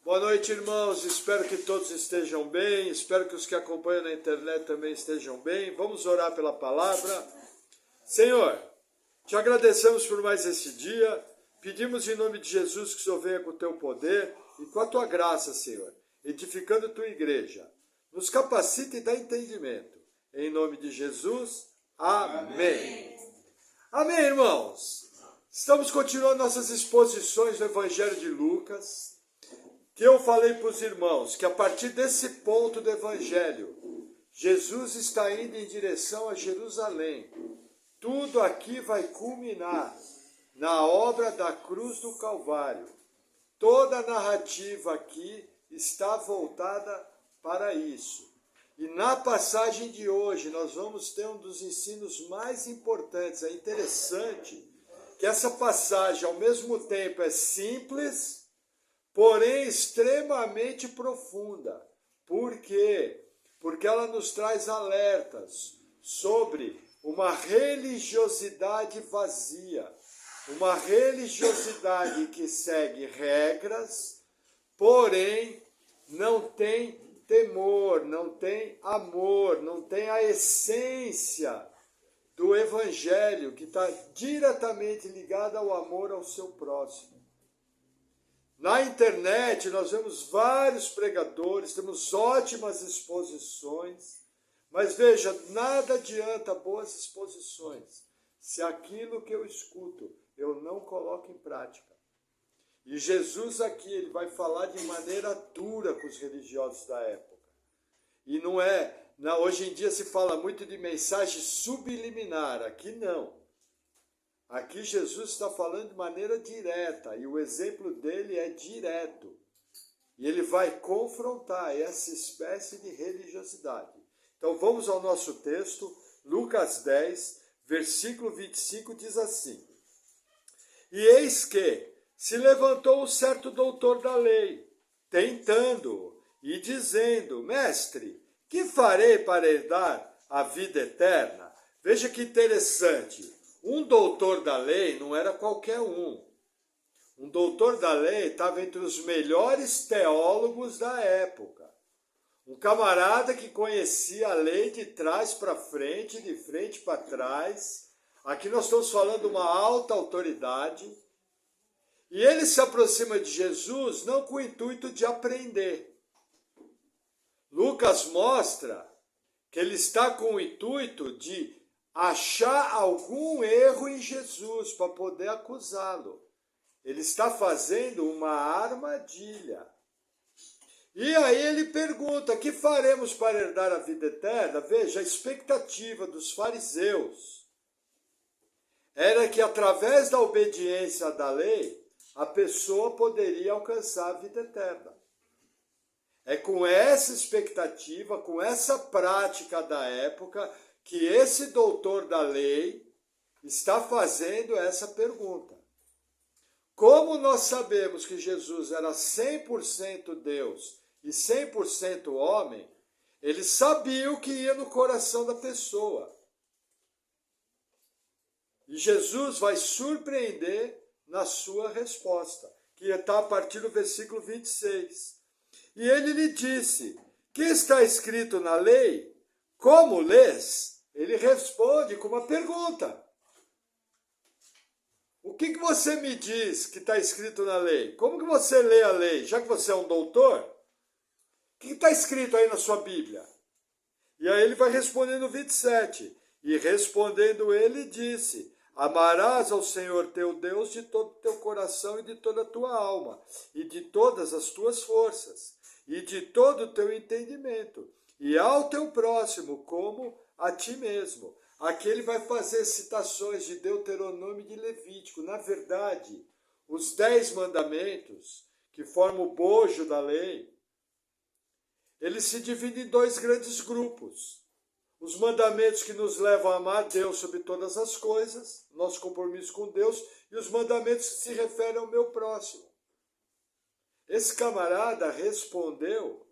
Boa noite, irmãos. Espero que todos estejam bem. Espero que os que acompanham na internet também estejam bem. Vamos orar pela palavra. Senhor, te agradecemos por mais esse dia. Pedimos em nome de Jesus que o Senhor venha com o teu poder e com a tua graça, Senhor, edificando a tua igreja. Nos capacite e dá entendimento. Em nome de Jesus, amém. Amém, irmãos. Estamos continuando nossas exposições do Evangelho de Lucas. Que eu falei para os irmãos que a partir desse ponto do Evangelho, Jesus está indo em direção a Jerusalém. Tudo aqui vai culminar na obra da cruz do Calvário. Toda a narrativa aqui está voltada para isso. E na passagem de hoje, nós vamos ter um dos ensinos mais importantes. É interessante que essa passagem, ao mesmo tempo, é simples, porém extremamente profunda. Por quê? Porque ela nos traz alertas sobre uma religiosidade vazia, uma religiosidade que segue regras, porém não tem temor, não tem amor, não tem a essência do Evangelho, que está diretamente ligada ao amor ao seu próximo. Na internet nós vemos vários pregadores, temos ótimas exposições, mas veja, nada adianta boas exposições se aquilo que eu escuto eu não coloco em prática. E Jesus aqui ele vai falar de maneira dura com os religiosos da época. E não é, hoje em dia se fala muito de mensagem subliminar, aqui não. Aqui Jesus está falando de maneira direta, e o exemplo dele é direto. E ele vai confrontar essa espécie de religiosidade. Então vamos ao nosso texto, Lucas 10, versículo 25, diz assim: E eis que se levantou um certo doutor da lei, tentando-o, e dizendo: Mestre, que farei para herdar a vida eterna? Veja que interessante. Um doutor da lei não era qualquer um. Um doutor da lei estava entre os melhores teólogos da época. Um camarada que conhecia a lei de trás para frente, de frente para trás. Aqui nós estamos falando de uma alta autoridade. E ele se aproxima de Jesus não com o intuito de aprender. Lucas mostra que ele está com o intuito de achar algum erro em Jesus para poder acusá-lo. Ele está fazendo uma armadilha. E aí ele pergunta: que faremos para herdar a vida eterna? Veja, a expectativa dos fariseus era que através da obediência da lei, a pessoa poderia alcançar a vida eterna. É com essa expectativa, com essa prática da época, que esse doutor da lei está fazendo essa pergunta. Como nós sabemos que Jesus era 100% Deus e 100% homem, ele sabia o que ia no coração da pessoa. E Jesus vai surpreender na sua resposta, que está a partir do versículo 26. E ele lhe disse: que está escrito na lei? Como lês? Ele responde com uma pergunta. O que você me diz que está escrito na lei? Como que você lê a lei? Já que você é um doutor, o que está escrito aí na sua Bíblia? E aí ele vai responder no 27. E respondendo ele, disse: amarás ao Senhor teu Deus de todo o teu coração e de toda a tua alma, e de todas as tuas forças, e de todo o teu entendimento, e ao teu próximo como a ti mesmo. Aqui ele vai fazer citações de Deuteronômio e de Levítico. Na verdade, os 10 mandamentos, que formam o bojo da lei, eles se dividem em 2 grandes grupos. Os mandamentos que nos levam a amar Deus sobre todas as coisas, nosso compromisso com Deus, e os mandamentos que se referem ao meu próximo. Esse camarada respondeu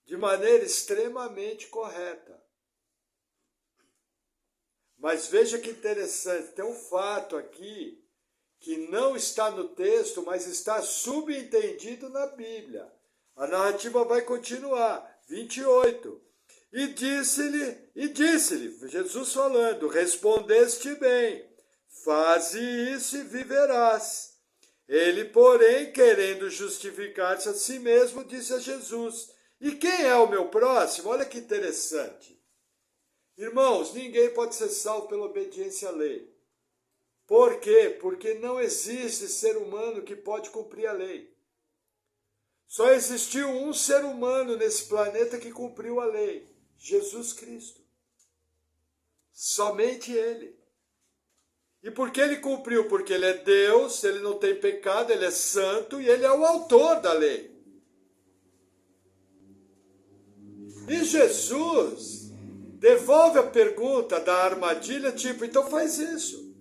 de maneira extremamente correta. Mas veja que interessante, tem um fato aqui que não está no texto, mas está subentendido na Bíblia. A narrativa vai continuar. 28. E disse-lhe, Jesus falando, respondeste bem, faze isso e viverás. Ele, porém, querendo justificar-se a si mesmo, disse a Jesus, e quem é o meu próximo? Olha que interessante. Irmãos, ninguém pode ser salvo pela obediência à lei. Por quê? Porque não existe ser humano que pode cumprir a lei. Só existiu um ser humano nesse planeta que cumpriu a lei, Jesus Cristo. Somente Ele. E por que Ele cumpriu? Porque Ele é Deus, Ele não tem pecado, Ele é santo e Ele é o autor da lei. E Jesus devolve a pergunta da armadilha, tipo, então faz isso,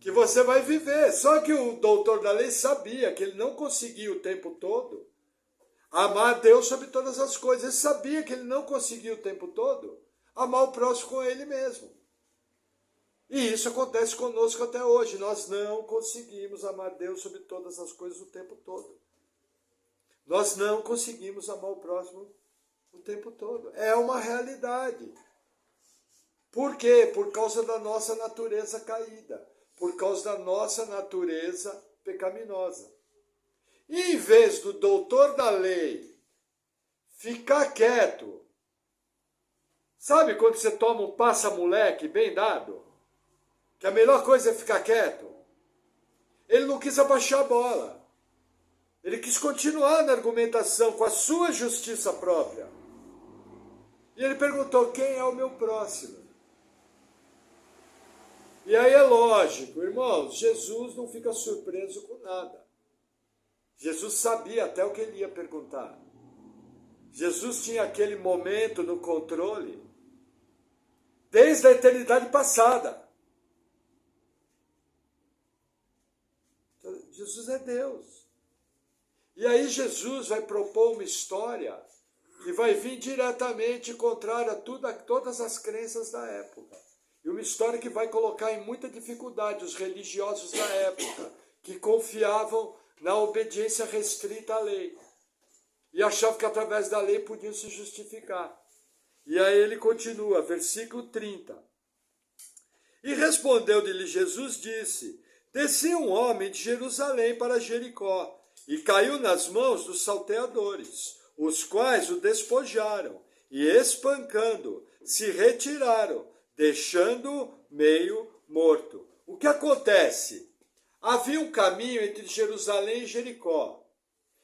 que você vai viver. Só que o doutor da lei sabia que ele não conseguia o tempo todo amar a Deus sobre todas as coisas. Ele sabia que ele não conseguia o tempo todo amar o próximo com ele mesmo. E isso acontece conosco até hoje. Nós não conseguimos amar Deus sobre todas as coisas o tempo todo. Nós não conseguimos amar o próximo o tempo todo. É uma realidade. Por quê? Por causa da nossa natureza caída. Por causa da nossa natureza pecaminosa. E em vez do doutor da lei ficar quieto, sabe quando você toma um passa-moleque bem dado? Que a melhor coisa é ficar quieto. Ele não quis abaixar a bola. Ele quis continuar na argumentação com a sua justiça própria. E ele perguntou, quem é o meu próximo? E aí é lógico, irmãos, Jesus não fica surpreso com nada. Jesus sabia até o que ele ia perguntar. Jesus tinha aquele momento no controle desde a eternidade passada. Jesus é Deus. E aí Jesus vai propor uma história que vai vir diretamente contrária a todas as crenças da época. E uma história que vai colocar em muita dificuldade os religiosos da época, que confiavam na obediência restrita à lei. E achavam que através da lei podiam se justificar. E aí ele continua, versículo 30. E respondeu-lhe Jesus, disse, descia um homem de Jerusalém para Jericó, e caiu nas mãos dos salteadores, os quais o despojaram, e espancando, se retiraram, deixando-o meio morto. O que acontece? Havia um caminho entre Jerusalém e Jericó,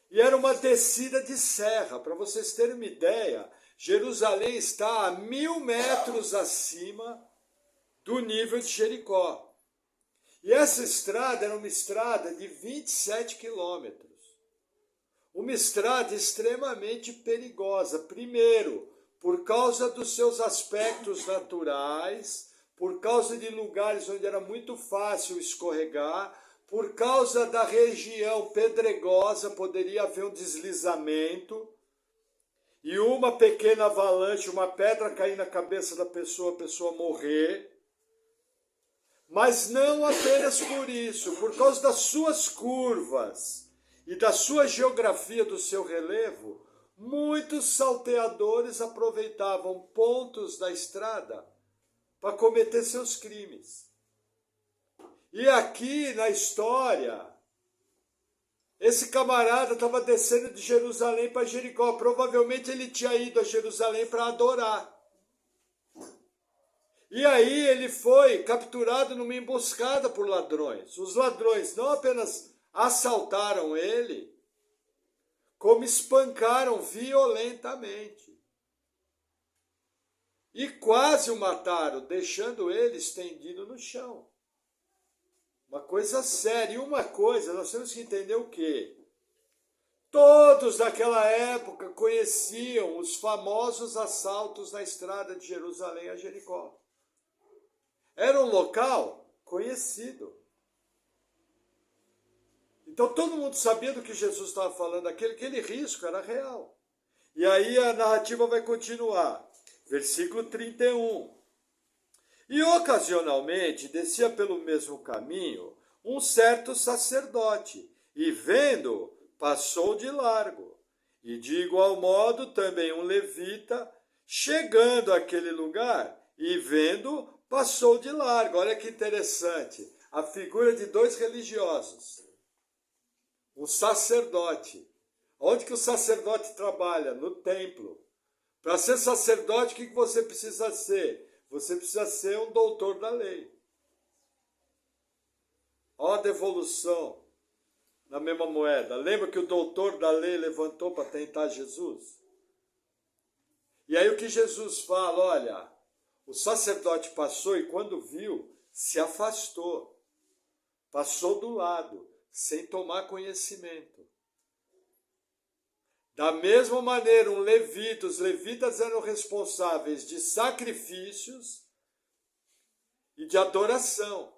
e era uma descida de serra. Para vocês terem uma ideia, Jerusalém está a 1000 metros acima do nível de Jericó. E essa estrada era uma estrada de 27 quilômetros. Uma estrada extremamente perigosa. Primeiro, por causa dos seus aspectos naturais, por causa de lugares onde era muito fácil escorregar, por causa da região pedregosa, poderia haver um deslizamento, e uma pequena avalanche, uma pedra cair na cabeça da pessoa, a pessoa morrer. Mas não apenas por isso, por causa das suas curvas e da sua geografia, do seu relevo, muitos salteadores aproveitavam pontos da estrada para cometer seus crimes. E aqui na história, esse camarada estava descendo de Jerusalém para Jericó. Provavelmente ele tinha ido a Jerusalém para adorar. E aí ele foi capturado numa emboscada por ladrões. Os ladrões não apenas assaltaram ele, como espancaram violentamente. E quase o mataram, deixando ele estendido no chão. Uma coisa séria. E uma coisa, nós temos que entender o quê? Todos daquela época conheciam os famosos assaltos na estrada de Jerusalém a Jericó. Era um local conhecido. Então todo mundo sabia do que Jesus estava falando, aquele risco era real. E aí a narrativa vai continuar. Versículo 31. E ocasionalmente descia pelo mesmo caminho um certo sacerdote, e vendo, passou de largo. E de igual modo também um levita, chegando àquele lugar e vendo, passou de largo. Olha que interessante, a figura de dois religiosos. Um sacerdote. Onde que o sacerdote trabalha? No templo. Para ser sacerdote, o que você precisa ser? Você precisa ser um doutor da lei. Olha a devolução na mesma moeda. Lembra que o doutor da lei levantou para tentar Jesus? E aí o que Jesus fala? Olha, o sacerdote passou e quando viu, se afastou. Passou do lado, sem tomar conhecimento. Da mesma maneira, os levitas eram responsáveis de sacrifícios e de adoração.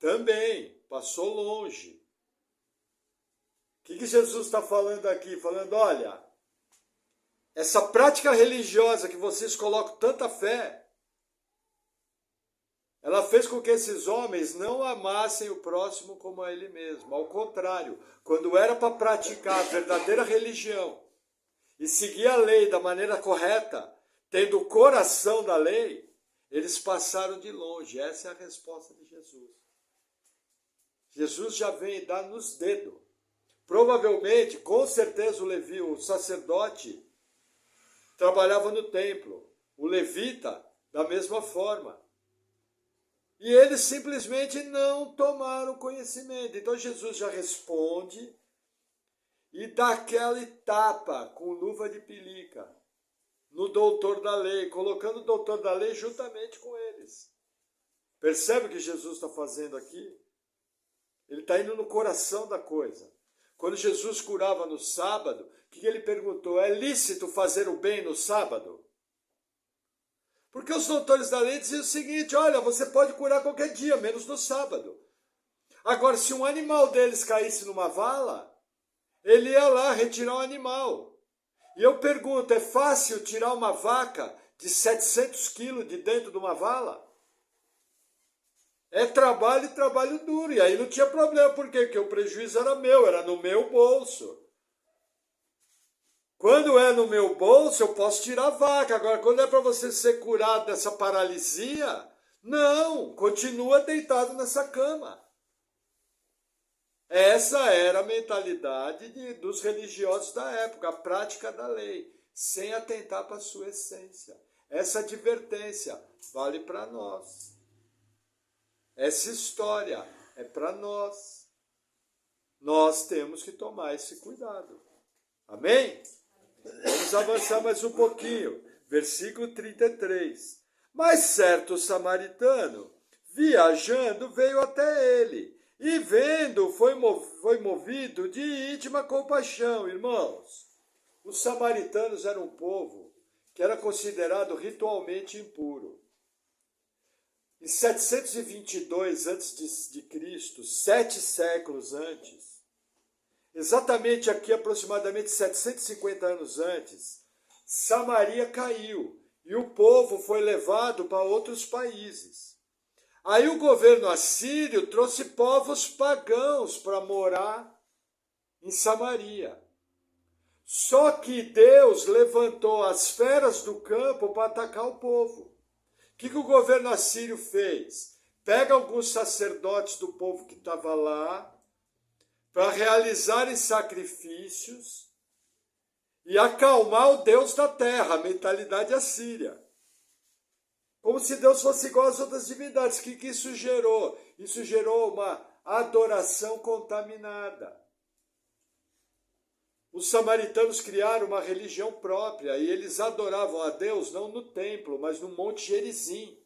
Também passou longe. O que Jesus está falando aqui? Falando, olha, essa prática religiosa que vocês colocam tanta fé, ela fez com que esses homens não amassem o próximo como a ele mesmo. Ao contrário, quando era para praticar a verdadeira religião e seguir a lei da maneira correta, tendo o coração da lei, eles passaram de longe. Essa é a resposta de Jesus. Jesus já vem dar nos dedos. Provavelmente, com certeza, o sacerdote trabalhava no templo. O levita, da mesma forma. E eles simplesmente não tomaram conhecimento. Então Jesus já responde e dá aquela etapa com luva de pelica no doutor da lei, colocando o doutor da lei juntamente com eles. Percebe o que Jesus está fazendo aqui? Ele está indo no coração da coisa. Quando Jesus curava no sábado, o que ele perguntou? É lícito fazer o bem no sábado? Porque os doutores da lei diziam o seguinte, olha, você pode curar qualquer dia, menos no sábado. Agora, se um animal deles caísse numa vala, ele ia lá retirar o animal. E eu pergunto, é fácil tirar uma vaca de 700 quilos de dentro de uma vala? É trabalho e trabalho duro. E aí não tinha problema. Por quê? Porque o prejuízo era meu, era no meu bolso. Quando é no meu bolso, eu posso tirar a vaca. Agora, quando é para você ser curado dessa paralisia, não, continua deitado nessa cama. Essa era a mentalidade dos religiosos da época, a prática da lei, sem atentar para a sua essência. Essa advertência vale para nós. Essa história é para nós. Nós temos que tomar esse cuidado. Amém? Vamos avançar mais um pouquinho. Versículo 33. Mas certo samaritano, viajando, veio até ele. E vendo, foi movido de íntima compaixão. Irmãos, os samaritanos eram um povo que era considerado ritualmente impuro. Em 722 a.C., 7 séculos antes, exatamente aqui, aproximadamente 750 anos antes, Samaria caiu e o povo foi levado para outros países. Aí o governo assírio trouxe povos pagãos para morar em Samaria. Só que Deus levantou as feras do campo para atacar o povo. O que o governo assírio fez? Pega alguns sacerdotes do povo que estava lá para realizarem sacrifícios e acalmar o Deus da terra, a mentalidade assíria. Como se Deus fosse igual às outras divindades. O que isso gerou? Isso gerou uma adoração contaminada. Os samaritanos criaram uma religião própria e eles adoravam a Deus não no templo, mas no Monte Gerizim,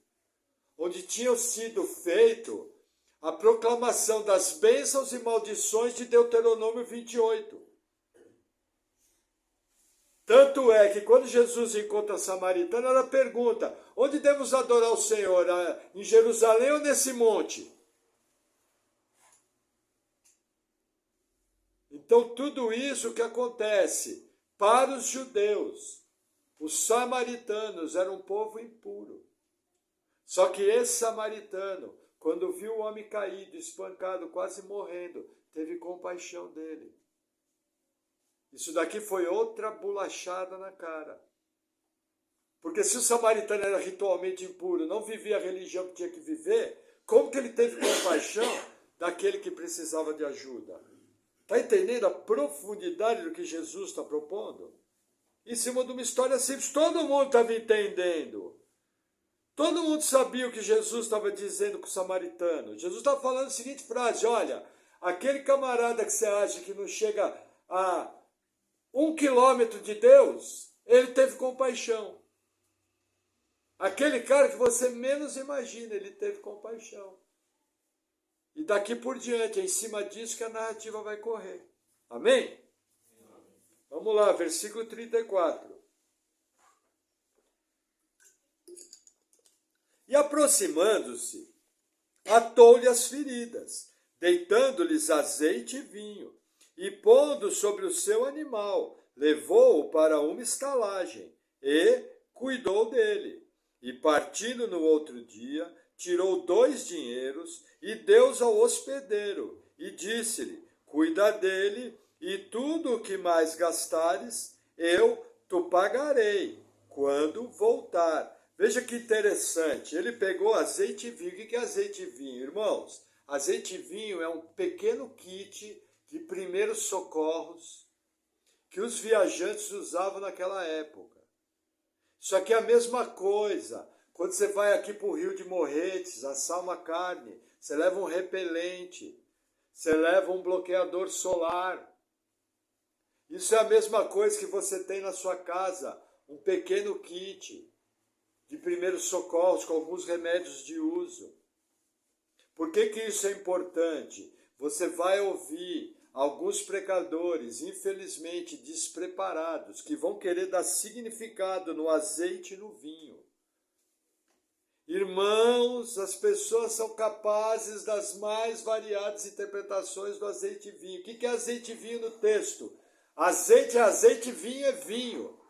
onde tinham sido feito a proclamação das bênçãos e maldições de Deuteronômio 28. Tanto é que quando Jesus encontra a samaritana, ela pergunta, onde devemos adorar o Senhor? Em Jerusalém ou nesse monte? Então, tudo isso que acontece para os judeus, os samaritanos eram um povo impuro. Só que esse samaritano, quando viu o homem caído, espancado, quase morrendo, teve compaixão dele. Isso daqui foi outra bolachada na cara. Porque se o samaritano era ritualmente impuro, não vivia a religião que tinha que viver, como que ele teve compaixão daquele que precisava de ajuda? Está entendendo a profundidade do que Jesus está propondo? Em cima de uma história simples, todo mundo estava entendendo. Todo mundo sabia o que Jesus estava dizendo com o samaritano. Jesus estava falando a seguinte frase: olha, aquele camarada que você acha que não chega a 1 quilômetro de Deus, ele teve compaixão. Aquele cara que você menos imagina, ele teve compaixão. E daqui por diante, é em cima disso que a narrativa vai correr. Amém? Vamos lá, versículo 34. E aproximando-se, atou-lhe as feridas, deitando-lhes azeite e vinho, e pondo sobre o seu animal, levou-o para uma estalagem, e cuidou dele. E partindo no outro dia, tirou 2 dinheiros, e deu-os ao hospedeiro, e disse-lhe: cuida dele, e tudo o que mais gastares, eu te pagarei, quando voltar. Veja que interessante, ele pegou azeite e vinho. O que é azeite e vinho, irmãos? Azeite e vinho é um pequeno kit de primeiros socorros que os viajantes usavam naquela época. Isso aqui é a mesma coisa. Quando você vai aqui para o Rio de Morretes, assar uma carne, você leva um repelente, você leva um bloqueador solar. Isso é a mesma coisa que você tem na sua casa, um pequeno kit de primeiros socorros com alguns remédios de uso. Por que isso é importante? Você vai ouvir alguns pregadores, infelizmente despreparados, que vão querer dar significado no azeite e no vinho. Irmãos, as pessoas são capazes das mais variadas interpretações do azeite e vinho. O que é azeite e vinho no texto? Azeite é azeite, vinho é vinho.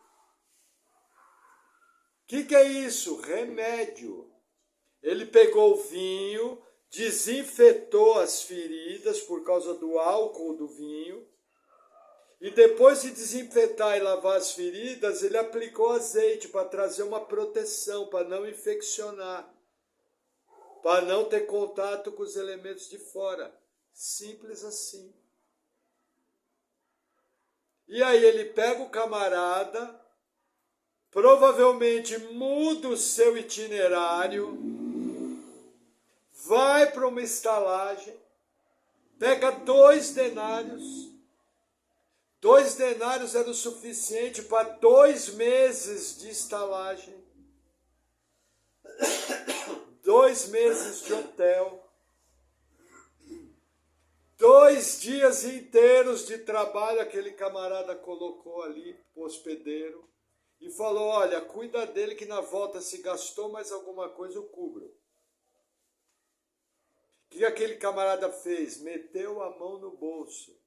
O que é isso? Remédio. Ele pegou o vinho, desinfetou as feridas por causa do álcool do vinho, e depois de desinfetar e lavar as feridas, ele aplicou azeite para trazer uma proteção, para não infeccionar, para não ter contato com os elementos de fora. Simples assim. E aí ele pega o camarada, provavelmente muda o seu itinerário, vai para uma estalagem, pega 2 denários. 2 denários era o suficiente para 2 meses de estalagem, 2 meses de hotel, 2 dias inteiros de trabalho aquele camarada colocou ali, o hospedeiro, e falou: olha, cuida dele que na volta se gastou mais alguma coisa eu cubro. O que aquele camarada fez? Meteu a mão no bolso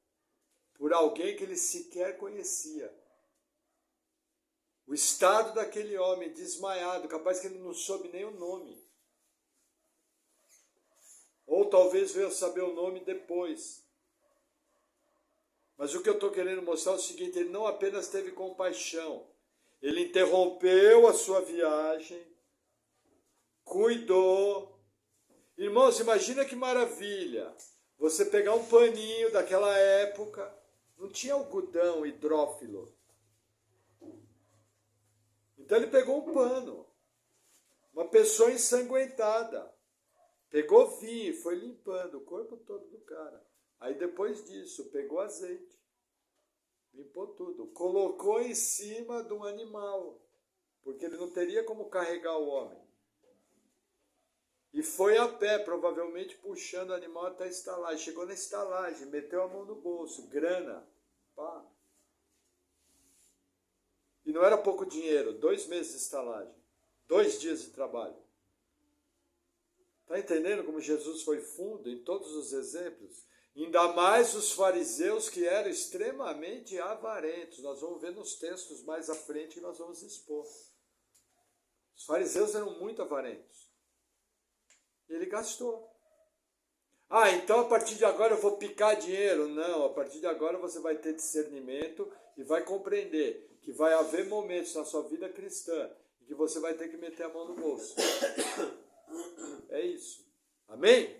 por alguém que ele sequer conhecia. O estado daquele homem desmaiado, capaz que ele não soube nem o nome. Ou talvez veio saber o nome depois. Mas o que eu estou querendo mostrar é o seguinte: ele não apenas teve compaixão, ele interrompeu a sua viagem, cuidou. Irmãos, imagina que maravilha você pegar um paninho daquela época, não tinha algodão hidrófilo. Então ele pegou um pano, uma pessoa ensanguentada, pegou vinho e foi limpando o corpo todo do cara. Aí depois disso, pegou azeite, limpou tudo, colocou em cima de um animal, porque ele não teria como carregar o homem. E foi a pé, provavelmente puxando o animal até a estalagem. Chegou na estalagem, meteu a mão no bolso, grana, pá. E não era pouco dinheiro, 2 meses de estalagem, 2 dias de trabalho. Está entendendo como Jesus foi fundo em todos os exemplos? Ainda mais os fariseus, que eram extremamente avarentos. Nós vamos ver nos textos mais à frente que nós vamos expor. Os fariseus eram muito avarentos. E ele gastou. Ah, então a partir de agora eu vou picar dinheiro. Não, a partir de agora você vai ter discernimento e vai compreender que vai haver momentos na sua vida cristã em que você vai ter que meter a mão no bolso. É isso. Amém?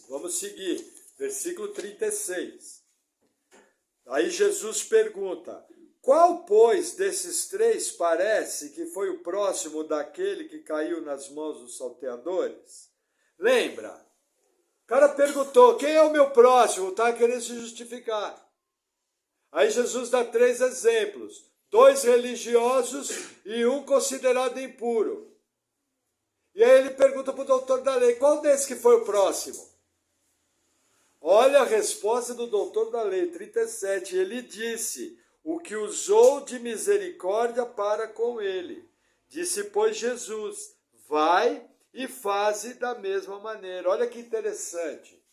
Vamos seguir. Versículo 36. Aí Jesus pergunta: qual, pois, desses três parece que foi o próximo daquele que caiu nas mãos dos salteadores? Lembra? O cara perguntou: quem é o meu próximo? Está querendo se justificar. Aí Jesus dá 3 exemplos: 2 religiosos e um considerado impuro. E aí ele pergunta para o doutor da lei: qual desses que foi o próximo? Olha a resposta do doutor da lei, 37. Ele disse: o que usou de misericórdia para com ele. Disse, pois, Jesus: vai e faze da mesma maneira. Olha que interessante.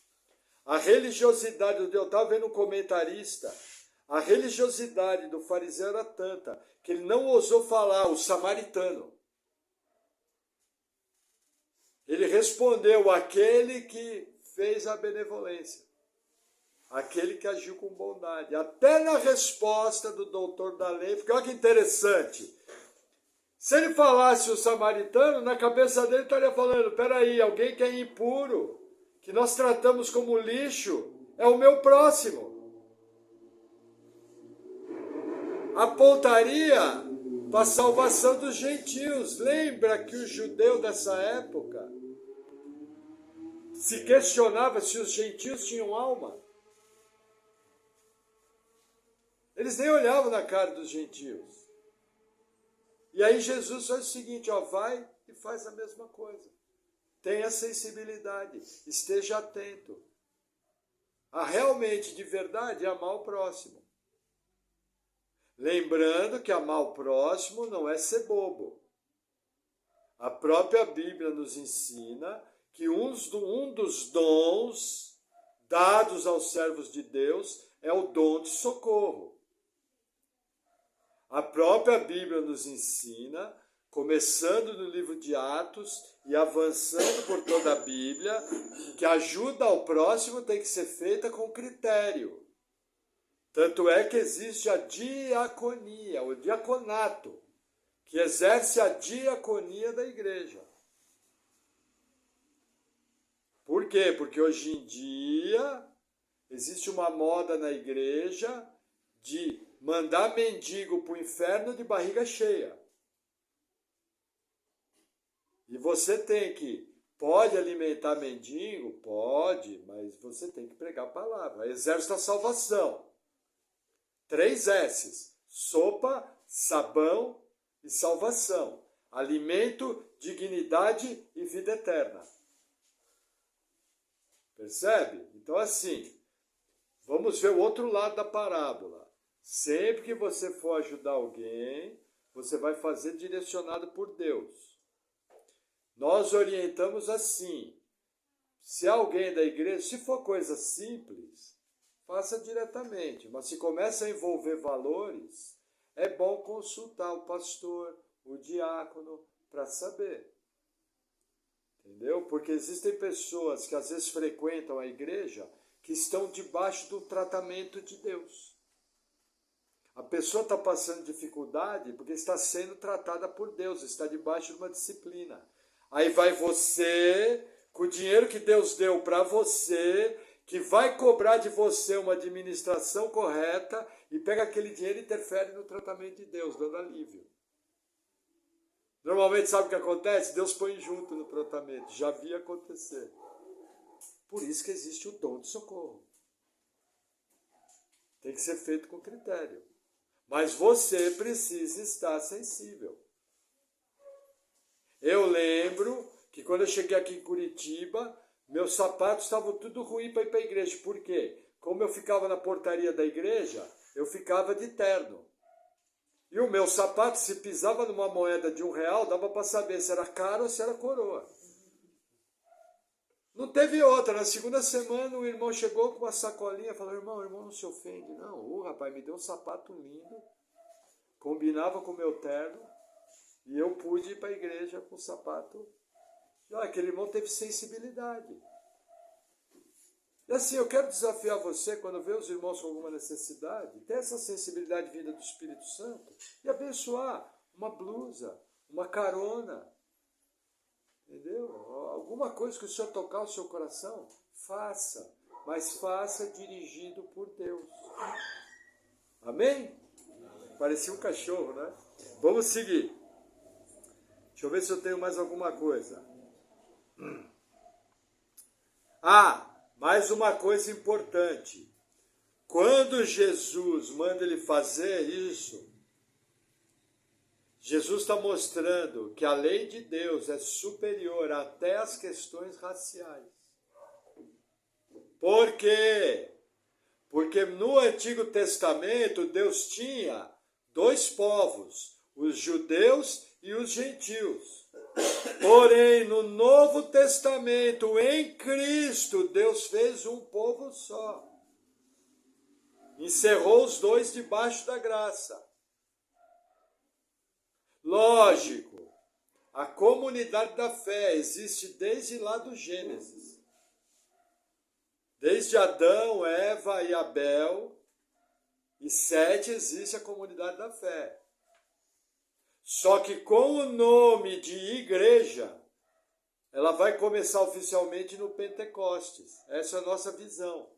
A religiosidade, eu estava vendo um comentarista, a religiosidade do fariseu era tanta que ele não ousou falar o samaritano. Ele respondeu: aquele que fez a benevolência, aquele que agiu com bondade. Até na resposta do doutor da lei, porque olha que interessante. Se ele falasse o samaritano, na cabeça dele estaria falando: peraí, alguém que é impuro, que nós tratamos como lixo, é o meu próximo. Apontaria para a salvação dos gentios. Lembra que o judeu dessa época se questionava se os gentios tinham alma. Eles nem olhavam na cara dos gentios. E aí Jesus faz o seguinte: ó, vai e faz a mesma coisa. Tenha sensibilidade, esteja atento a realmente, de verdade, amar o próximo. Lembrando que amar o próximo não é ser bobo. A própria Bíblia nos ensina que um dos dons dados aos servos de Deus é o dom de socorro. A própria Bíblia nos ensina, começando no livro de Atos e avançando por toda a Bíblia, que a ajuda ao próximo tem que ser feita com critério. Tanto é que existe a diaconia, o diaconato, que exerce a diaconia da igreja. Por quê? Porque hoje em dia existe uma moda na igreja de mandar mendigo para o inferno de barriga cheia. E você tem que, pode alimentar mendigo? Pode, mas você tem que pregar a palavra. Exército da salvação. 3 S's: sopa, sabão e salvação. Alimento, dignidade e vida eterna. Percebe? Então, assim, vamos ver o outro lado da parábola. Sempre que você for ajudar alguém, você vai fazer direcionado por Deus. Nós orientamos assim: se alguém da igreja, se for coisa simples, faça diretamente. Mas se começa a envolver valores, é bom consultar o pastor, o diácono, para saber. Entendeu? Porque existem pessoas que às vezes frequentam a igreja que estão debaixo do tratamento de Deus. A pessoa está passando dificuldade porque está sendo tratada por Deus, está debaixo de uma disciplina. Aí vai você, com o dinheiro que Deus deu para você, que vai cobrar de você uma administração correta, e pega aquele dinheiro e interfere no tratamento de Deus, dando alívio. Normalmente, sabe o que acontece? Deus põe junto no tratamento. Já vi acontecer. Por isso que existe o dom de socorro. Tem que ser feito com critério. Mas você precisa estar sensível. Eu lembro que quando eu cheguei aqui em Curitiba, meus sapatos estavam tudo ruim para ir para a igreja. Por quê? Como eu ficava na portaria da igreja, eu ficava de terno. E o meu sapato, se pisava numa moeda de R$1, dava para saber se era caro ou se era coroa. Não teve outra. Na segunda semana, o irmão chegou com uma sacolinha e falou: irmão não se ofende. Não, rapaz, me deu um sapato lindo, combinava com o meu terno, e eu pude ir para a igreja com o sapato. E olha, aquele irmão teve sensibilidade. E assim, eu quero desafiar você, quando vê os irmãos com alguma necessidade, ter essa sensibilidade vinda do Espírito Santo e abençoar uma blusa, uma carona, entendeu? Alguma coisa que o Senhor tocar o seu coração, faça, mas faça dirigido por Deus. Amém? Parecia um cachorro, né? Vamos seguir. Deixa eu ver se eu tenho mais alguma coisa. Mais uma coisa importante. Quando Jesus manda ele fazer isso, Jesus está mostrando que a lei de Deus é superior até às questões raciais. Por quê? Porque no Antigo Testamento Deus tinha dois povos, os judeus e os gentios. Porém, no Novo Testamento, em Cristo, Deus fez um povo só. Encerrou os dois debaixo da graça. Lógico, a comunidade da fé existe desde lá do Gênesis. Desde Adão, Eva e Abel e Sete existe a comunidade da fé. Só que com o nome de igreja, ela vai começar oficialmente no Pentecostes. Essa é a nossa visão.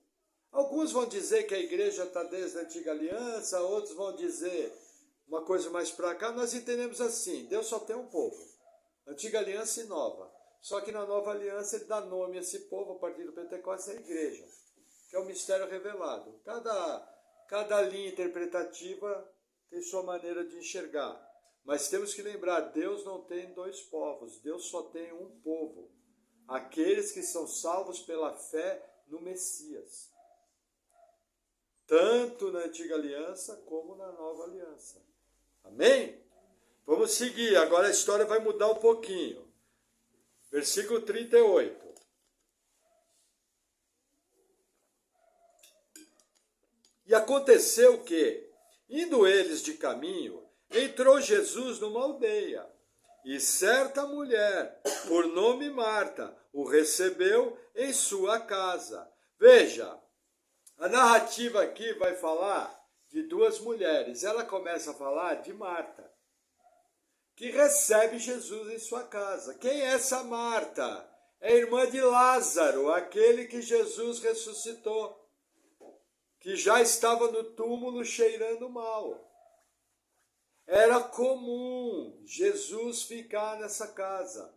Alguns vão dizer que a igreja está desde a antiga aliança, outros vão dizer uma coisa mais para cá. Nós entendemos assim, Deus só tem um povo, antiga aliança e nova. Só que na nova aliança ele dá nome a esse povo, a partir do Pentecostes, é a igreja, que é o mistério revelado. Cada linha interpretativa tem sua maneira de enxergar. Mas temos que lembrar, Deus não tem dois povos, Deus só tem um povo. Aqueles que são salvos pela fé no Messias. Tanto na antiga aliança como na nova aliança. Amém? Vamos seguir, agora a história vai mudar um pouquinho. Versículo 38. E aconteceu que, indo eles de caminho, entrou Jesus numa aldeia, e certa mulher, por nome Marta, o recebeu em sua casa. Veja, a narrativa aqui vai falar de duas mulheres. Ela começa a falar de Marta, que recebe Jesus em sua casa. Quem é essa Marta? É irmã de Lázaro, aquele que Jesus ressuscitou, que já estava no túmulo cheirando mal. Era comum Jesus ficar nessa casa.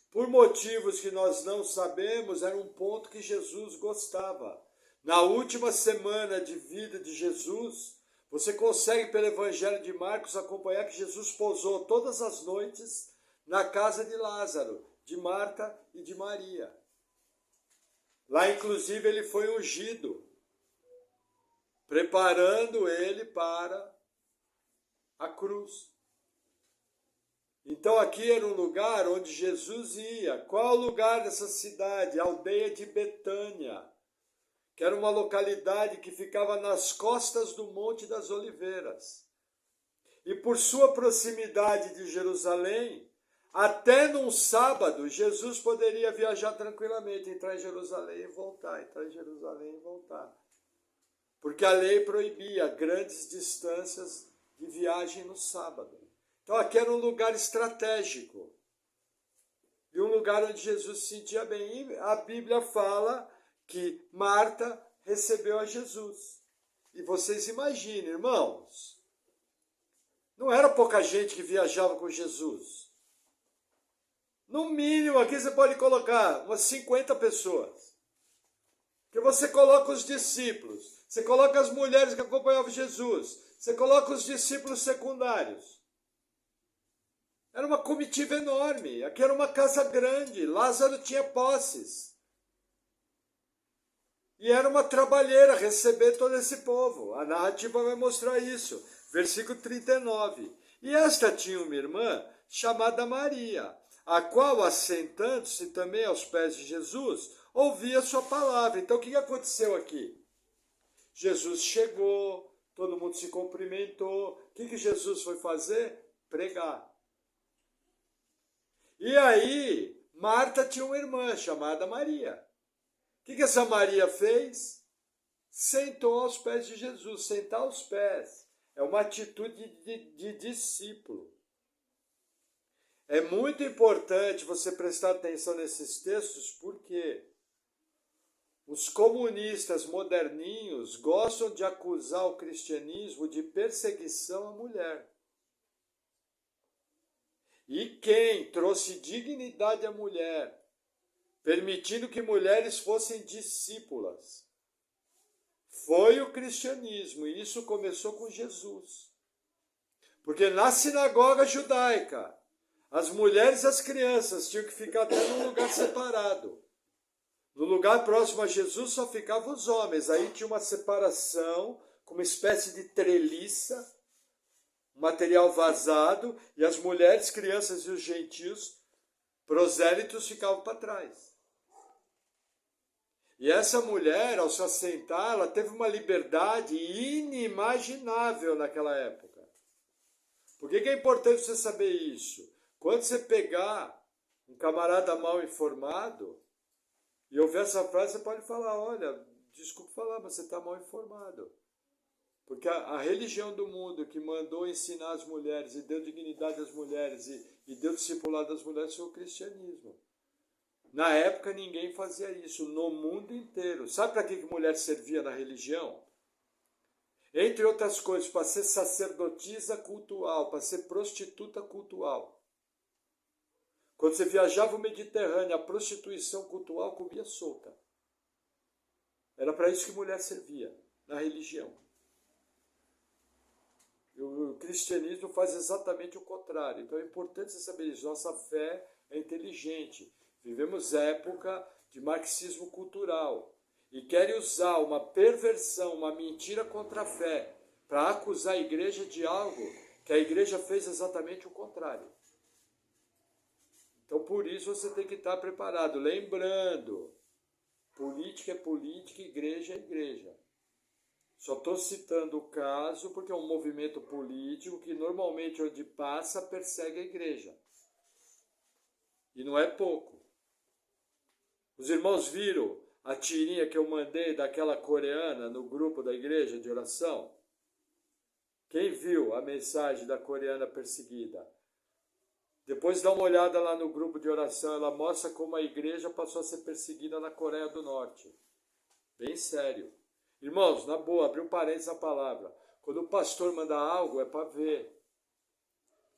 Por motivos que nós não sabemos, era um ponto que Jesus gostava. Na última semana de vida de Jesus, você consegue pelo Evangelho de Marcos acompanhar que Jesus pousou todas as noites na casa de Lázaro, de Marta e de Maria. Lá, inclusive, ele foi ungido, preparando ele para a cruz. Então aqui era um lugar onde Jesus ia. Qual o lugar dessa cidade? A aldeia de Betânia, que era uma localidade que ficava nas costas do Monte das Oliveiras. E por sua proximidade de Jerusalém, até num sábado, Jesus poderia viajar tranquilamente, entrar em Jerusalém e voltar, entrar em Jerusalém e voltar. Porque a lei proibia grandes distâncias de viagem no sábado. Então aqui era um lugar estratégico. E um lugar onde Jesus se sentia bem. E a Bíblia fala que Marta recebeu a Jesus. E vocês imaginem, irmãos, não era pouca gente que viajava com Jesus. No mínimo, aqui você pode colocar umas 50 pessoas. Que você coloca os discípulos, você coloca as mulheres que acompanhavam Jesus, você coloca os discípulos secundários. Era uma comitiva enorme. Aqui era uma casa grande. Lázaro tinha posses. E era uma trabalheira receber todo esse povo. A narrativa vai mostrar isso. Versículo 39. E esta tinha uma irmã chamada Maria, a qual, assentando-se também aos pés de Jesus, ouvia sua palavra. Então, o que aconteceu aqui? Jesus chegou, todo mundo se cumprimentou. O que Jesus foi fazer? Pregar. E aí, Marta tinha uma irmã chamada Maria. O que essa Maria fez? Sentou aos pés de Jesus. Sentar aos pés é uma atitude de discípulo. É muito importante você prestar atenção nesses textos, porque os comunistas moderninhos gostam de acusar o cristianismo de perseguição à mulher. E quem trouxe dignidade à mulher, permitindo que mulheres fossem discípulas, foi o cristianismo, e isso começou com Jesus. Porque na sinagoga judaica, as mulheres e as crianças tinham que ficar até num lugar separado. No lugar próximo a Jesus só ficavam os homens. Aí tinha uma separação, com uma espécie de treliça, material vazado, e as mulheres, crianças e os gentios, prosélitos, ficavam para trás. E essa mulher, ao se assentar, ela teve uma liberdade inimaginável naquela época. Por que é importante você saber isso? Quando você pegar um camarada mal informado e ouvir essa frase, você pode falar, olha, desculpa falar, mas você está mal informado. Porque a religião do mundo que mandou ensinar as mulheres e deu dignidade às mulheres e deu discipulado às mulheres foi o cristianismo. Na época ninguém fazia isso, no mundo inteiro. Sabe para que mulher servia na religião? Entre outras coisas, para ser sacerdotisa cultual, para ser prostituta cultual. Quando você viajava o Mediterrâneo, a prostituição cultual comia solta. Era para isso que mulher servia, na religião. E o cristianismo faz exatamente o contrário. Então é importante você saber isso. Nossa fé é inteligente. Vivemos época de marxismo cultural. E querem usar uma perversão, uma mentira contra a fé, para acusar a igreja de algo que a igreja fez exatamente o contrário. Então, por isso, você tem que estar preparado. Lembrando, política é política, igreja é igreja. Só estou citando o caso porque é um movimento político que normalmente onde passa persegue a igreja. E não é pouco. Os irmãos viram a tirinha que eu mandei daquela coreana no grupo da igreja de oração? Quem viu a mensagem da coreana perseguida? Depois dá uma olhada lá no grupo de oração, ela mostra como a igreja passou a ser perseguida na Coreia do Norte. Bem sério. Irmãos, na boa, abriu um parênteses na palavra. Quando o pastor manda algo, é para ver.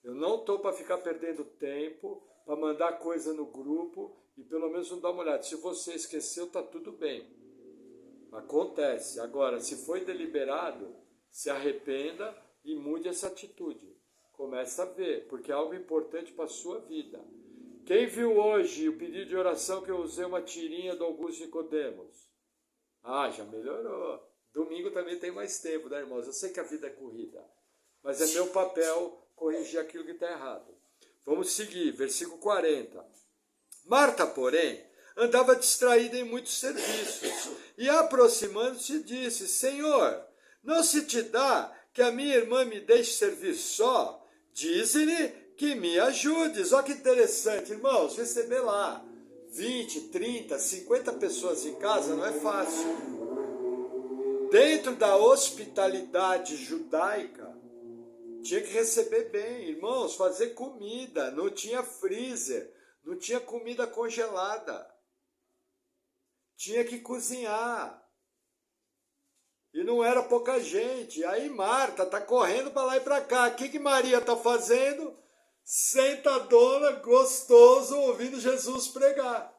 Eu não estou para ficar perdendo tempo, para mandar coisa no grupo e pelo menos não dar uma olhada. Se você esqueceu, está tudo bem. Acontece. Agora, se foi deliberado, se arrependa e mude essa atitude. Começa a ver, porque é algo importante para a sua vida. Quem viu hoje o pedido de oração que eu usei uma tirinha do Augusto Nicodemos? Ah, já melhorou. Domingo também tem mais tempo, né, irmãos? Eu sei que a vida é corrida, mas é meu papel corrigir aquilo que está errado. Vamos seguir, versículo 40. Marta, porém, andava distraída em muitos serviços, e aproximando-se disse, Senhor, não se te dá que a minha irmã me deixe servir só? Dize-lhe que me ajudes. Olha que interessante, irmãos, receber lá 20, 30, 50 pessoas em casa não é fácil. Dentro da hospitalidade judaica, tinha que receber bem, irmãos, fazer comida, não tinha freezer, não tinha comida congelada. Tinha que cozinhar. E não era pouca gente. Aí Marta está correndo para lá e para cá. O que Maria está fazendo? Sentadona, gostoso, ouvindo Jesus pregar.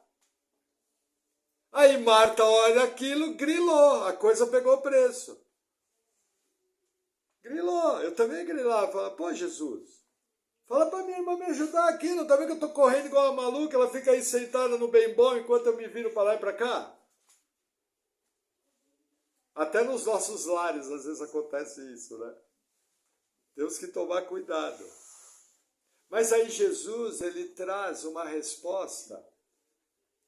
Aí Marta olha aquilo, grilou. A coisa pegou preço. Grilou. Eu também grilava. Falava, pô, Jesus, fala para minha irmã me ajudar aqui. Não tá vendo que eu estou correndo igual uma maluca? Ela fica aí sentada no bem bom enquanto eu me viro para lá e para cá. Até nos nossos lares, às vezes, acontece isso, né? Temos que tomar cuidado. Mas aí Jesus, ele traz uma resposta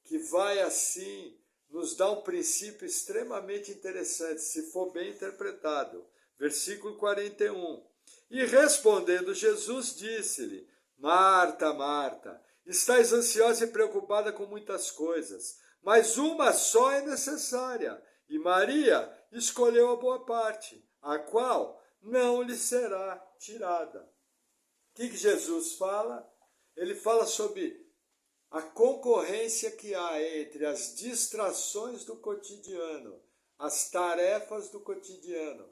que vai, assim, nos dar um princípio extremamente interessante, se for bem interpretado. Versículo 41. E respondendo Jesus, disse-lhe, Marta, Marta, estás ansiosa e preocupada com muitas coisas, mas uma só é necessária, e Maria escolheu a boa parte, a qual não lhe será tirada. O que Jesus fala? Ele fala sobre a concorrência que há entre as distrações do cotidiano, as tarefas do cotidiano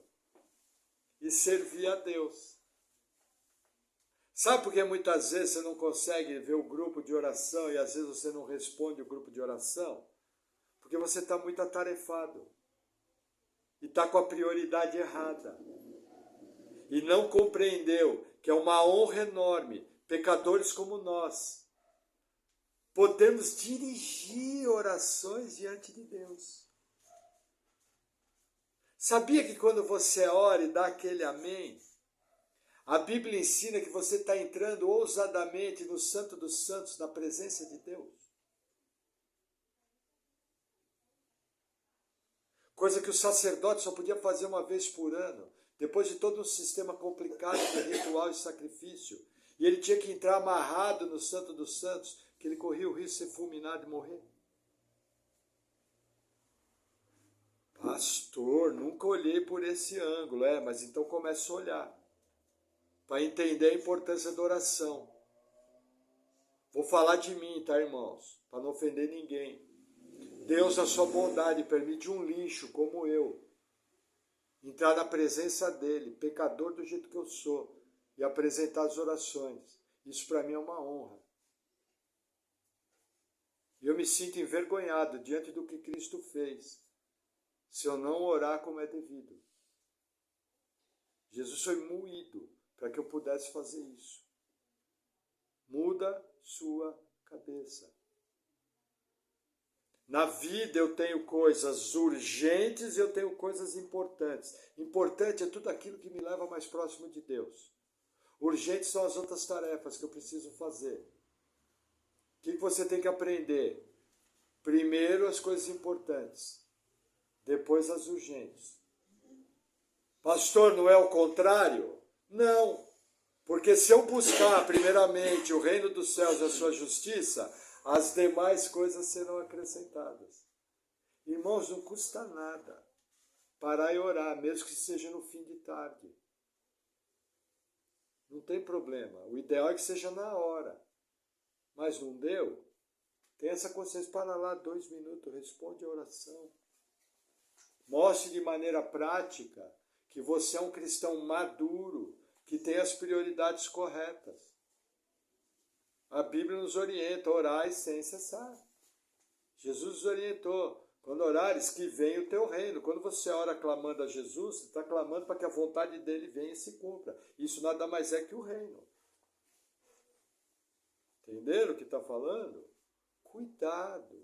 e servir a Deus. Sabe por que muitas vezes você não consegue ver o grupo de oração e às vezes você não responde o grupo de oração? Porque você está muito atarefado e está com a prioridade errada. E não compreendeu que é uma honra enorme, pecadores como nós, podemos dirigir orações diante de Deus. Sabia que quando você ora e dá aquele amém, a Bíblia ensina que você está entrando ousadamente no Santo dos Santos, na presença de Deus? Coisa que o sacerdote só podia fazer uma vez por ano, depois de todo um sistema complicado de ritual e sacrifício. E ele tinha que entrar amarrado no Santo dos Santos, que ele corria o risco de ser fulminado e morrer. Pastor, nunca olhei por esse ângulo. Mas então comece a olhar, para entender a importância da oração. Vou falar de mim, tá, irmãos? Para não ofender ninguém. Deus, na sua bondade, permite um lixo como eu entrar na presença dele, pecador do jeito que eu sou, e apresentar as orações. Isso para mim é uma honra. E eu me sinto envergonhado diante do que Cristo fez, se eu não orar como é devido. Jesus foi moído para que eu pudesse fazer isso. Muda sua cabeça. Na vida eu tenho coisas urgentes e eu tenho coisas importantes. Importante é tudo aquilo que me leva mais próximo de Deus. Urgentes são as outras tarefas que eu preciso fazer. O que você tem que aprender? Primeiro as coisas importantes, depois as urgentes. Pastor, não é o contrário? Não, porque se eu buscar primeiramente o reino dos céus e a sua justiça, as demais coisas serão acrescentadas. Irmãos, não custa nada parar e orar, mesmo que seja no fim de tarde. Não tem problema, o ideal é que seja na hora. Mas não deu? Tem essa consciência, para lá 2 minutos, responde a oração. Mostre de maneira prática que você é um cristão maduro, que tem as prioridades corretas. A Bíblia nos orienta, orai sem cessar. Jesus nos orientou, quando orares, que venha o teu reino. Quando você ora clamando a Jesus, você está clamando para que a vontade dele venha e se cumpra. Isso nada mais é que o reino. Entenderam o que está falando? Cuidado,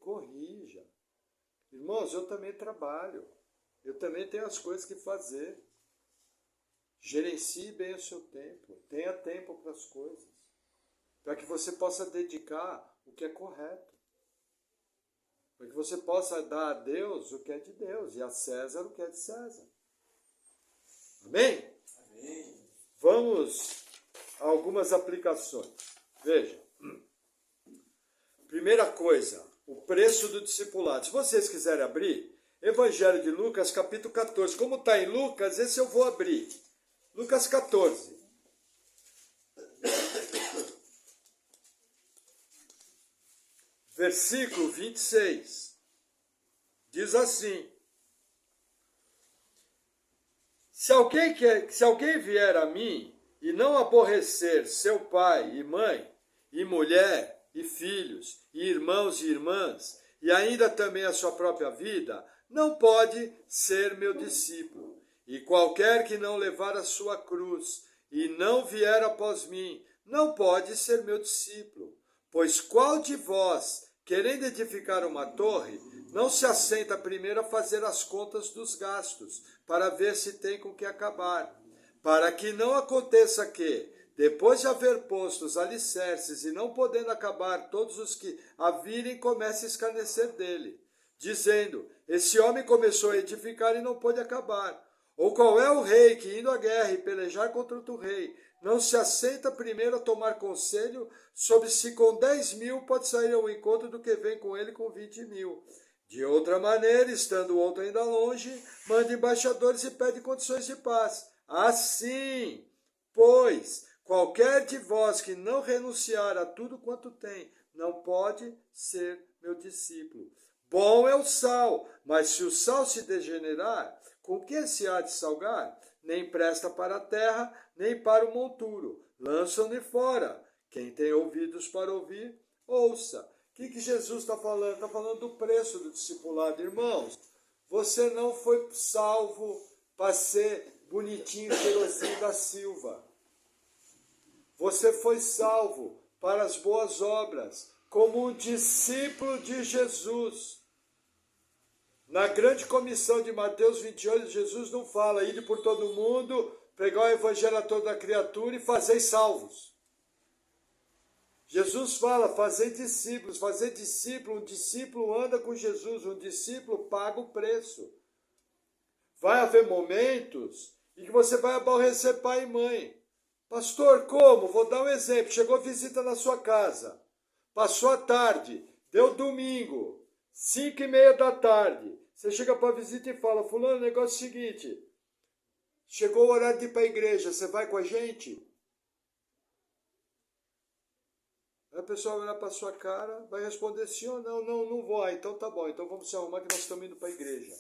corrija. Irmãos, eu também trabalho, eu também tenho as coisas que fazer. Gerencie bem o seu tempo, tenha tempo para as coisas, para que você possa dedicar o que é correto, para que você possa dar a Deus o que é de Deus e a César o que é de César. Amém? Amém. Vamos a algumas aplicações. Veja, primeira coisa, o preço do discipulado. Se vocês quiserem abrir, Evangelho de Lucas, capítulo 14. Como está em Lucas, esse eu vou abrir. Lucas 14. Versículo 26. Diz assim: Se alguém vier a mim e não aborrecer seu pai e mãe, e mulher, e filhos, e irmãos e irmãs, e ainda também a sua própria vida, não pode ser meu discípulo. E qualquer que não levar a sua cruz e não vier após mim, não pode ser meu discípulo. Pois qual de vós, querendo edificar uma torre, não se assenta primeiro a fazer as contas dos gastos, para ver se tem com que acabar? Para que não aconteça que, depois de haver posto os alicerces e não podendo acabar, todos os que a virem comecem a escarnecer dele, dizendo: esse homem começou a edificar e não pôde acabar. Ou qual é o rei que, indo à guerra e pelejar contra outro rei, não se aceita primeiro a tomar conselho sobre se com 10.000 pode sair ao encontro do que vem com ele com 20.000. De outra maneira, estando o outro ainda longe, manda embaixadores e pede condições de paz. Assim, pois, qualquer de vós que não renunciar a tudo quanto tem, não pode ser meu discípulo. Bom é o sal, mas se o sal se degenerar, com que se há de salgar? Nem presta para a terra, nem para o monturo. Lançam-lhe fora. Quem tem ouvidos para ouvir, ouça. O que Jesus está falando? Está falando do preço do discipulado. Irmãos, você não foi salvo para ser bonitinho, cheirosinho da Silva. Você foi salvo para as boas obras, como um discípulo de Jesus. Na grande comissão de Mateus 28, Jesus não fala, ide por todo mundo, pregar o evangelho a toda criatura e fazei salvos. Jesus fala, fazei discípulos, um discípulo anda com Jesus, um discípulo paga o preço. Vai haver momentos em que você vai aborrecer pai e mãe. Pastor, como? Vou dar um exemplo, chegou visita na sua casa, passou a tarde, deu domingo, 5:30 da tarde, você chega para a visita e fala, fulano, o negócio é o seguinte, chegou o horário de ir para a igreja, você vai com a gente? Aí a pessoa vai olhar para a sua cara, vai responder sim ou não, não vou, então tá bom, então vamos se arrumar que nós estamos indo para a igreja.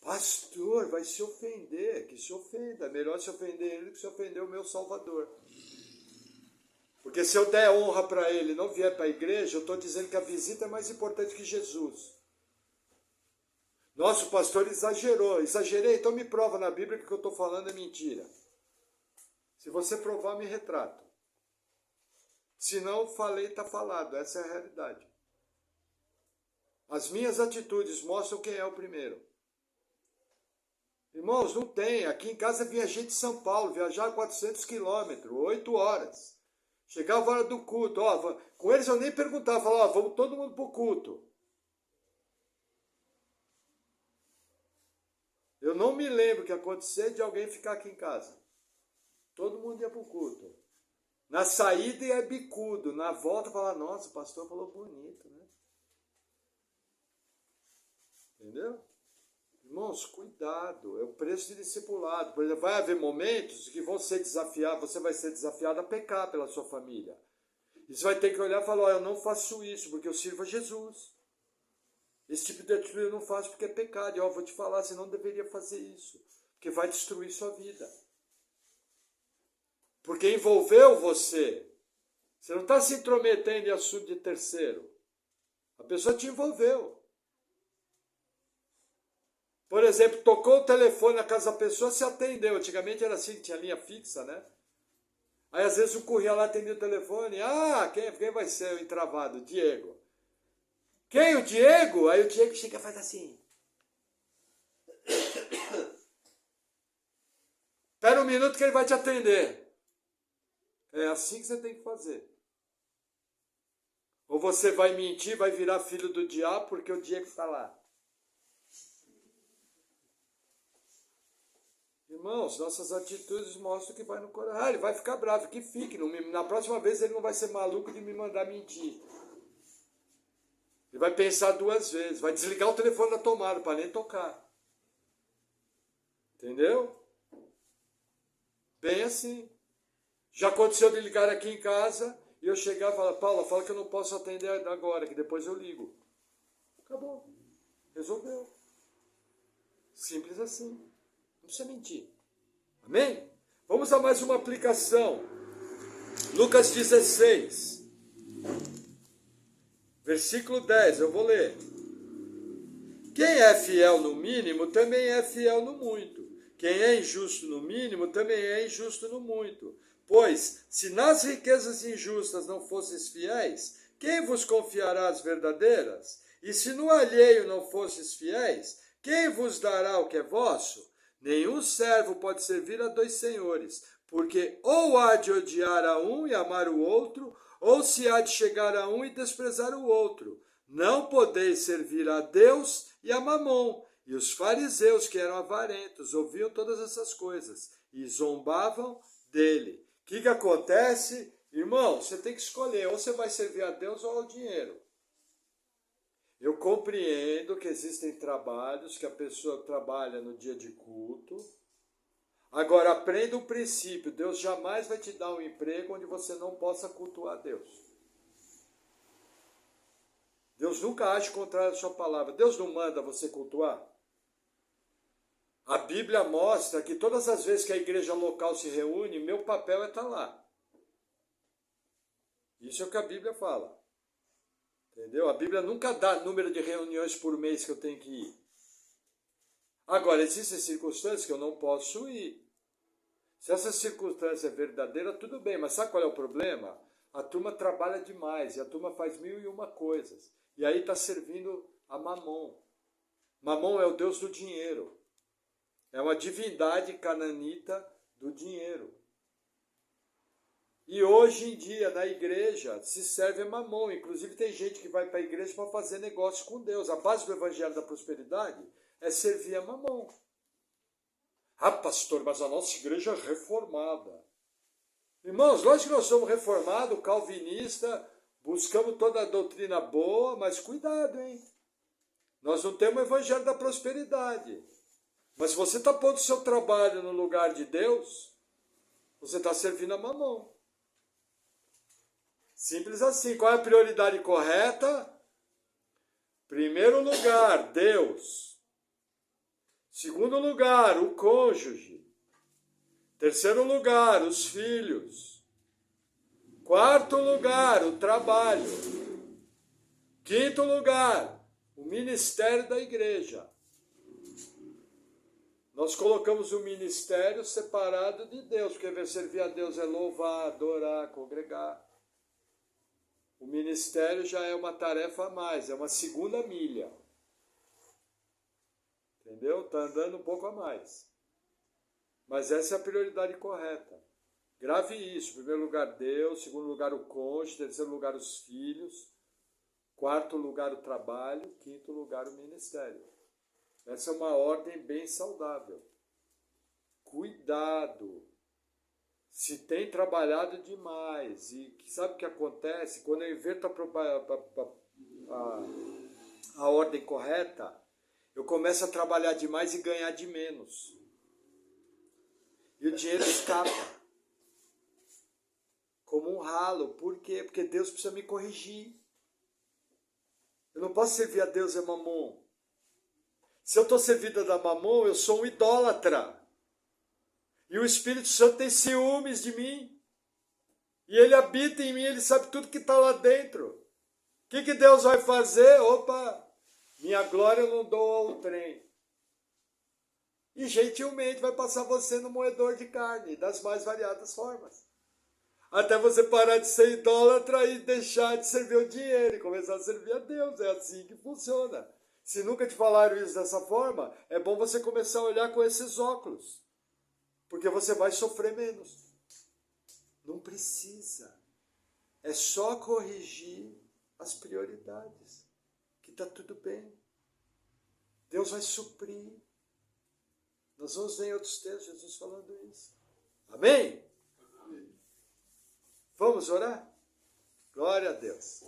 Pastor, vai se ofender, que se ofenda, é melhor se ofender ele do que se ofender o meu Salvador. Porque se eu der honra para ele e não vier para a igreja, eu estou dizendo que a visita é mais importante que Jesus. Nosso pastor exagerei, então me prova na Bíblia que o que eu estou falando é mentira. Se você provar, me retrato. Se não, falei, está falado, essa é a realidade. As minhas atitudes mostram quem é o primeiro. Irmãos, não tem, aqui em casa vinha gente de São Paulo, viajar 400 quilômetros, 8 horas. Chegava a hora do culto, ó, com eles eu nem perguntava, falava, ó, vamos todo mundo para o culto. Eu não me lembro que acontecia de alguém ficar aqui em casa. Todo mundo ia para o culto. Na saída ia bicudo, na volta falava, nossa, o pastor falou bonito, né? Entendeu? Irmãos, cuidado, é o preço de discipulado. Por exemplo, vai haver momentos que vão ser desafiados, você vai ser desafiado a pecar pela sua família. E você vai ter que olhar e falar, ó, eu não faço isso porque eu sirvo a Jesus. Esse tipo de atitude eu não faço porque é pecado. E ó, vou te falar, você não deveria fazer isso, porque vai destruir sua vida. Porque envolveu você. Você não está se intrometendo em assunto de terceiro. A pessoa te envolveu. Por exemplo, tocou o telefone na casa da pessoa, se atendeu. Antigamente era assim, tinha linha fixa, né? Aí às vezes o correio lá atendia o telefone. Ah, quem vai ser o entravado? Diego. Quem? O Diego? Aí o Diego chega e faz assim. Espera um minuto que ele vai te atender. É assim que você tem que fazer. Ou você vai mentir, vai virar filho do diabo porque o Diego está lá. Irmãos, nossas atitudes mostram que vai no coração. Ah, ele vai ficar bravo, que fique. Na próxima vez ele não vai ser maluco de me mandar mentir. Ele vai pensar 2 vezes, vai desligar o telefone da tomada para nem tocar. Entendeu? Bem assim. Já aconteceu de ligar aqui em casa e eu chegar e falar, Paula, fala que eu não posso atender agora, que depois eu ligo. Acabou. Resolveu. Simples assim. Não precisa mentir. Amém? Vamos a mais uma aplicação. Lucas 16. Versículo 10, eu vou ler. Quem é fiel no mínimo, também é fiel no muito. Quem é injusto no mínimo, também é injusto no muito. Pois, se nas riquezas injustas não fosseis fiéis, quem vos confiará as verdadeiras? E se no alheio não fosseis fiéis, quem vos dará o que é vosso? Nenhum servo pode servir a 2 senhores, porque ou há de odiar a um e amar o outro, ou se há de chegar a um e desprezar o outro. Não podeis servir a Deus e a Mamon. E os fariseus, que eram avarentos, ouviam todas essas coisas e zombavam dele. O que acontece? Irmão, você tem que escolher, ou você vai servir a Deus ou ao dinheiro. Eu compreendo que existem trabalhos que a pessoa trabalha no dia de culto. Agora, aprenda o princípio, Deus jamais vai te dar um emprego onde você não possa cultuar Deus. Deus nunca age contrário à sua palavra. Deus não manda você cultuar. A Bíblia mostra que todas as vezes que a igreja local se reúne, meu papel é estar lá. Isso é o que a Bíblia fala. Entendeu? A Bíblia nunca dá número de reuniões por mês que eu tenho que ir. Agora, existem circunstâncias que eu não posso ir. Se essa circunstância é verdadeira, tudo bem. Mas sabe qual é o problema? A turma trabalha demais e a turma faz 1001 coisas. E aí está servindo a Mamon. Mamon é o deus do dinheiro. É uma divindade cananita do dinheiro. E hoje em dia, na igreja, se serve a Mamon. Inclusive tem gente que vai para a igreja para fazer negócio com Deus. A base do evangelho da prosperidade é servir a Mamon. Ah, pastor, mas a nossa igreja é reformada. Irmãos, lógico que nós somos reformados, calvinista, buscamos toda a doutrina boa, mas cuidado, hein? Nós não temos o evangelho da prosperidade. Mas se você está pondo o seu trabalho no lugar de Deus, você está servindo a Mamon. Simples assim. Qual é a prioridade correta? Primeiro lugar, Deus. Segundo lugar, o cônjuge. Terceiro lugar, os filhos. Quarto lugar, o trabalho. Quinto lugar, o ministério da igreja. Nós colocamos o ministério separado de Deus, porque servir a Deus é louvar, adorar, congregar. O ministério já é uma tarefa a mais, é uma segunda milha. Entendeu? Está andando um pouco a mais. Mas essa é a prioridade correta. Grave isso. Em primeiro lugar, Deus. Segundo lugar, o cônjuge. Terceiro lugar, os filhos. Quarto lugar, o trabalho. Quinto lugar, o ministério. Essa é uma ordem bem saudável. Cuidado. Se tem trabalhado demais, e sabe o que acontece? Quando eu inverto a ordem correta, eu começo a trabalhar demais e ganhar de menos. E o dinheiro escapa. Como um ralo. Por quê? Porque Deus precisa me corrigir. Eu não posso servir a Deus e a Mamon. Se eu estou servindo da Mamon, eu sou um idólatra. E o Espírito Santo tem ciúmes de mim. E ele habita em mim, ele sabe tudo que está lá dentro. O que Deus vai fazer? Opa, minha glória eu não dou ao trem. E gentilmente vai passar você no moedor de carne, das mais variadas formas. Até você parar de ser idólatra e deixar de servir o dinheiro e começar a servir a Deus. É assim que funciona. Se nunca te falaram isso dessa forma, é bom você começar a olhar com esses óculos. Porque você vai sofrer menos. Não precisa. É só corrigir as prioridades. Que está tudo bem. Deus vai suprir. Nós vamos ver em outros textos Jesus falando isso. Amém? Amém. Vamos orar? Glória a Deus.